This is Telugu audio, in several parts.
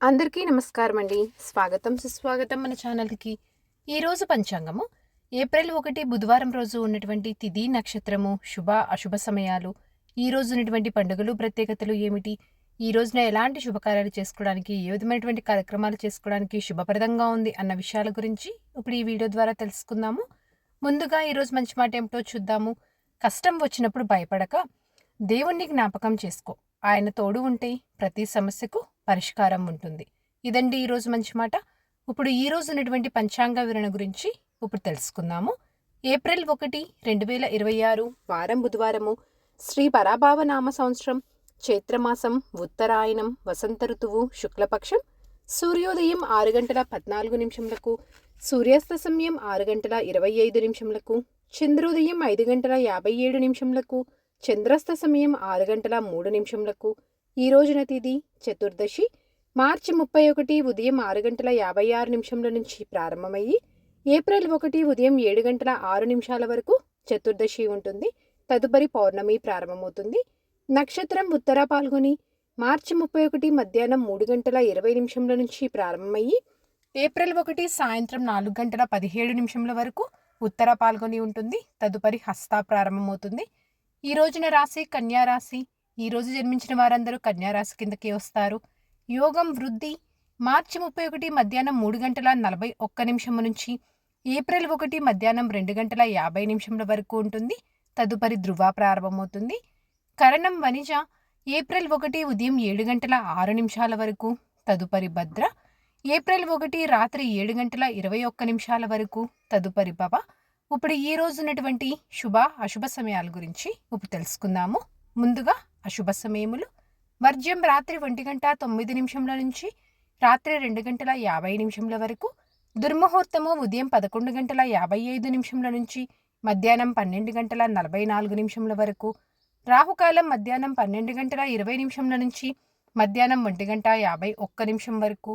అందరికీ నమస్కారం అండి. స్వాగతం సుస్వాగతం మన ఛానల్కి. ఈరోజు పంచాంగము ఏప్రిల్ 1 బుధవారం రోజు ఉన్నటువంటి తిథి నక్షత్రము శుభ అశుభ సమయాలు, ఈ రోజు ఉన్నటువంటి పండుగలు ప్రత్యేకతలు ఏమిటి, ఈ రోజున ఎలాంటి శుభకార్యాలు చేసుకోవడానికి, ఏ విధమైనటువంటి కార్యక్రమాలు చేసుకోవడానికి శుభప్రదంగా ఉంది అన్న విషయాల గురించి ఇప్పుడు ఈ వీడియో ద్వారా తెలుసుకుందాము. ముందుగా ఈరోజు మంచి మాట ఏమిటో చూద్దాము. కష్టం వచ్చినప్పుడు భయపడక దేవుణ్ణి జ్ఞాపకం చేసుకో, ఆయన తోడు ఉంటే ప్రతి సమస్యకు పరిష్కారం ఉంటుంది. ఇదండి ఈరోజు మంచి మాట. ఇప్పుడు ఈ రోజు ఉన్నటువంటి పంచాంగ వివరణ గురించి ఇప్పుడు తెలుసుకుందాము. ఏప్రిల్ 1, 2026 వారం బుధవారము, శ్రీ పరాభావ నామ సంవత్సరం, చైత్రమాసం, ఉత్తరాయణం, వసంత ఋతువు, శుక్లపక్షం, సూర్యోదయం 6 గంటల 14 నిమిషములకు, సూర్యాస్త సమయం 6 గంటల 25 నిమిషములకు, చంద్రోదయం 5 గంటల 57 నిమిషములకు, చంద్రాస్త సమయం 6 గంటల 3 నిమిషములకు. ఈ రోజున తిథి చతుర్దశి, మార్చి 31 ఉదయం 6 గంటల 56 నిమిషముల నుంచి ప్రారంభమయ్యి ఏప్రిల్ 1 ఉదయం 7 గంటల 6 నిమిషాల వరకు చతుర్దశి ఉంటుంది. తదుపరి పౌర్ణమి ప్రారంభమవుతుంది. నక్షత్రం ఉత్తర పాల్గొని మార్చి 31 మధ్యాహ్నం 3 గంటల 20 నిమిషముల నుంచి ప్రారంభమయ్యి ఏప్రిల్ 1 సాయంత్రం 4 గంటల 17 నిమిషముల వరకు ఉత్తర పాల్గొని ఉంటుంది. తదుపరి హస్త ప్రారంభమవుతుంది. ఈ రోజున రాశి కన్యా రాశి. ఈ రోజు జన్మించిన వారందరూ కన్యారాశి కిందకి వస్తారు. యోగం వృద్ధి మార్చి 31 మధ్యాహ్నం 3 గంటల 41 నిమిషము నుంచి ఏప్రిల్ 1 మధ్యాహ్నం 2 గంటల 50 నిమిషముల వరకు ఉంటుంది. తదుపరి ధృవ ప్రారంభమవుతుంది. కరణం వనిజ ఏప్రిల్ 1 ఉదయం 7 గంటల 6 నిమిషాల వరకు. తదుపరి భద్ర ఏప్రిల్ 1 రాత్రి 7 గంటల 21 నిమిషాల వరకు. తదుపరి భవ. ఇప్పుడు ఈ రోజు ఉన్నటువంటి శుభ అశుభ సమయాల గురించి ఇప్పుడు తెలుసుకుందాము. ముందుగా అశుభ సమయములు. వర్జ్యం రాత్రి 1 గంట 9 నిమిషముల నుంచి రాత్రి 2 గంటల 50 నిమిషముల వరకు. దుర్ముహూర్తము ఉదయం 11 గంటల 55 నిమిషముల నుంచి మధ్యాహ్నం 12 గంటల 44 నిమిషముల వరకు. రాహుకాలం మధ్యాహ్నం 12 గంటల 20 నిమిషముల నుంచి మధ్యాహ్నం 1 గంట 51 నిమిషం వరకు.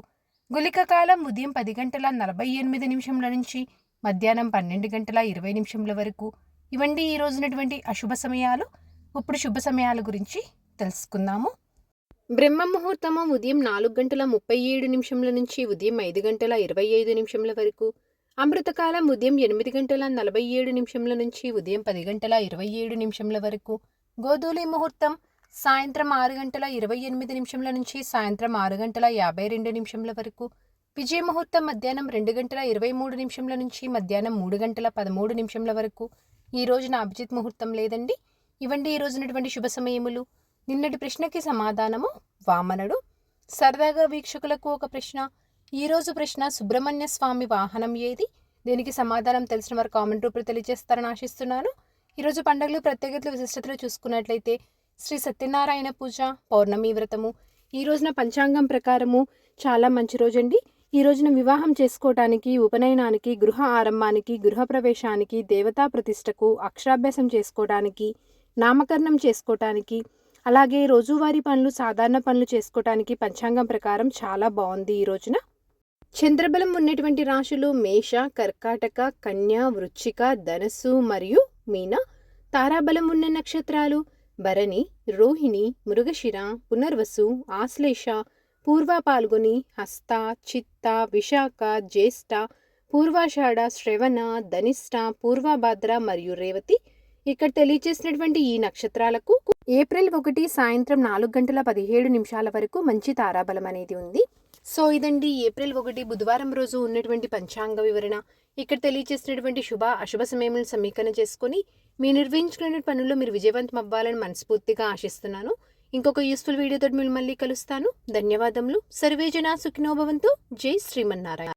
గుళిక కాలం ఉదయం 10 గంటల 48 నిమిషముల నుంచి మధ్యాహ్నం 12 గంటల 20 నిమిషముల వరకు. ఇవండి ఈ రోజునటువంటి అశుభ సమయాలు. ఇప్పుడు శుభ సమయాల గురించి తెలుసుకుందాము. బ్రహ్మ ముహూర్తము ఉదయం 4 గంటల 37 నిమిషముల నుంచి ఉదయం 5 గంటల 25 నిమిషముల వరకు. అమృతకాలం ఉదయం 8 గంటల 47 నిమిషముల నుంచి ఉదయం 10 గంటల 27 నిమిషముల వరకు. గోధూలి ముహూర్తం సాయంత్రం 6 గంటల 28 నిమిషముల నుంచి సాయంత్రం 6 గంటల 52 నిమిషముల వరకు. విజయ ముహూర్తం మధ్యాహ్నం 2 గంటల 23 నిమిషముల నుంచి మధ్యాహ్నం 3 గంటల 13 నిమిషముల వరకు. ఈ రోజున అభిజిత్ ముహూర్తం లేదండి. ఇవండి ఈ రోజునటువంటి శుభ సమయములు. నిన్నటి ప్రశ్నకి సమాధానము వామనుడు. సరదాగా వీక్షకులకు ఒక ప్రశ్న. ఈరోజు ప్రశ్న, సుబ్రహ్మణ్య స్వామి వాహనం ఏది? దీనికి సమాధానం తెలిసిన వారు కామెంట్ రూపంలో తెలియజేస్తారని ఆశిస్తున్నాను. ఈరోజు పండుగలు ప్రత్యేకతలు విశిష్టతలు చూసుకున్నట్లయితే శ్రీ సత్యనారాయణ పూజ, పౌర్ణమి వ్రతము. ఈ రోజున పంచాంగం ప్రకారము చాలా మంచి రోజండి. ఈ రోజున వివాహం చేసుకోవటానికి, ఉపనయనానికి, గృహ ఆరంభానికి, గృహప్రవేశానికి, దేవతా ప్రతిష్టకు, అక్షరాభ్యాసం చేసుకోవటానికి, నామకరణం చేసుకోవటానికి, అలాగే రోజువారీ పనులు, సాధారణ పనులు చేసుకోవటానికి పంచాంగం ప్రకారం చాలా బాగుంది. ఈ రోజున చంద్రబలం ఉన్నటువంటి రాశులు మేష, కర్కాటక, కన్య, వృశ్చిక, ధనస్సు మరియు మీన. తారాబలం ఉన్న నక్షత్రాలు భరణి, రోహిణి, మృగశిర, పునర్వసు, ఆశ్లేష, పూర్వ పాల్గొని, హస్త, చిత్త, విశాఖ, జ్యేష్ఠ, పూర్వాషాఢ, శ్రవణ, ధనిష్ట, పూర్వభద్ర మరియు రేవతి. ఇక్కడ తెలియజేసినటువంటి ఈ నక్షత్రాలకు ఏప్రిల్ 1 సాయంత్రం 4 గంటల 17 నిమిషాల వరకు మంచి తారాబలం అనేది ఉంది. సో ఇదండి ఏప్రిల్ 1 బుధవారం రోజు ఉన్నటువంటి పంచాంగ వివరణ. ఇక్కడ తెలియజేసినటువంటి శుభ అశుభ సమయములను సమీకరణ చేసుకొని మీ నిర్వహించుకునే పనుల్లో మీరు విజయవంతం అవ్వాలని మనస్ఫూర్తిగా ఆశిస్తున్నాను. ఇంకొక యూస్ఫుల్ వీడియోతో మీరు మళ్ళీ కలుస్తాను. ధన్యవాదములు. సర్వే జనా సుఖినో భవంతు. జై శ్రీమన్నారాయణ.